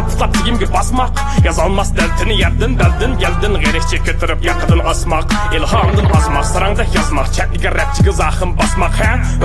Tutlap tiyimge basmak Yazalmaz deltini yerden geldin Gerekçe götürüp yakıdın asmak İlhamdın azmak Sarangda yazmak Çetlige rapçige zahım basmak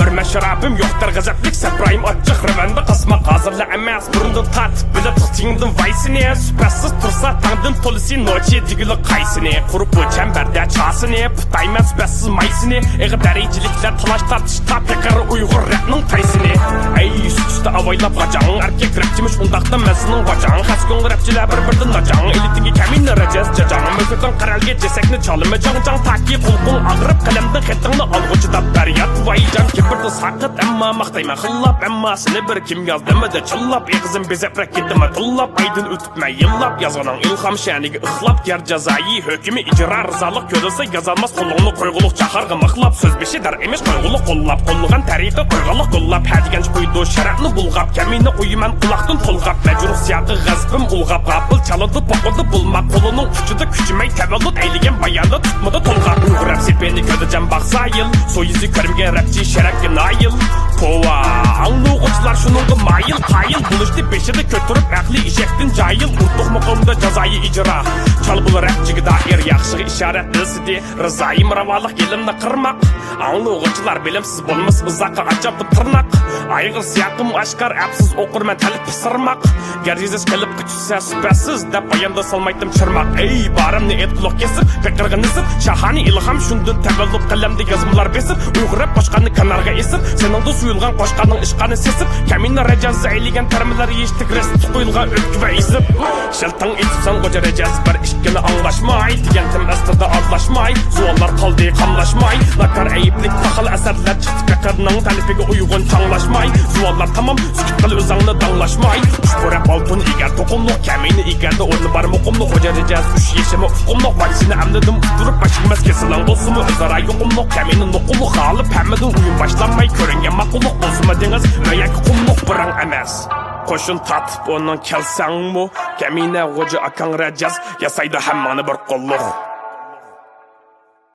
Örme şarabım yoktur gazaplik Seprayım açık revende kasmak Hazırla emez burundun tat Bile tıhtiyindin vaysini Süpersiz tursa tandın polisi Noçi digili kaysini Kurup bu çemberde çasını Pıtaymaz süpersiz maysini Eğer derecilikler talaş tartışta Pekar uygur rapnın taysini Ey sütüste avaylap kacan Erkek rapçimiş undakta mezinin kacan Kaskın rapçiler birbirden nacan Elitigi kemin recez cacan Müfetin karalge cesekni çalımı can Taki kulkun ağırıp kalemden xetini algıcıda Beryat vaycan kibirdi sakıt Emma maqtayma xillap Emma seni bir kim yazdımı da çıllap Eğizim bezeprek gitdimi tullap Aydın ötüpme yıllap Yazanın ilham şenigi ıhlap Ger cezayı hükümü icra rızalık görülse yazalmaz kolluğunu koyguluk çakargı mıhlap Söz beşi der emiş koyguluk kollap Kolluğun tariqi koygalık kollap Hədigenç koydu şərəfni bulgap Kemini uyumen kulaqtın tolgap Mecruh siyaqı gazbim ulgap Qapıl çalıdı poqıldı bulmak Kolunun uçudu küçümey tevellut Eyligen bayandı tutmadı tolgap Uygur rap sepeni ködücem baksayıl Soyuzu körümge rapçi şerefki nail Pova Anlıqıçlar şununғы mayıl Qayıl buluştu beşidi kötürüp Əqli işektin cayıl Urtuq muqımda cazayı icra Çal bul rapçigi dair Yaxşığı işaret dilsidi Rızayım ravalık elimni qırmaq Anlıqıçlar bilimsiz bulmuş Izaqı acabdı tırnak Aygır siyaqım aşkar Əpsiz okur men təlip pısırmaq Gergizes kelip küçüse süpersiz Dep ayanda salmaydım çırmaq Ey barım ne et kulak kesip Pekirgin isip Şahani ilham şundun Təvəllüt qalemde yazımlar besip Uygur rap qoşqanı kanarga esip Senin de suyulgan qoşqanın işqanı sesip Keminle recaz eyligen termiler yeştik Rest qoyulga ötkü ve isip Şeltan itipsan koca recaz bir işkini anlaşmay Digentim estirde azlaşmay Zuallar kaldı kamlaşmay Nakar eyiplik takıl eserler Çıktı pekirinin talipigi uygun çanlaşmay Zuallar tamam sükut kıl özanlı danlaşmay Uçbu rap altın iger tokumluk Kemini igerde ornu bar mukumluk Koca recaz üç yeşimi ufkumluk Vaksini emledim usturup başılmaz kesilen Dosumu özara yokumluk Kemini nukuluk alıp hemmedin uyum başlanmay Körüngen makuluk bozuma deniz Möyak kumluk bıran emez Koşun tatıp onun kelsen mu Kemine koca akan recaz Yasaydı hemmani bir kolluk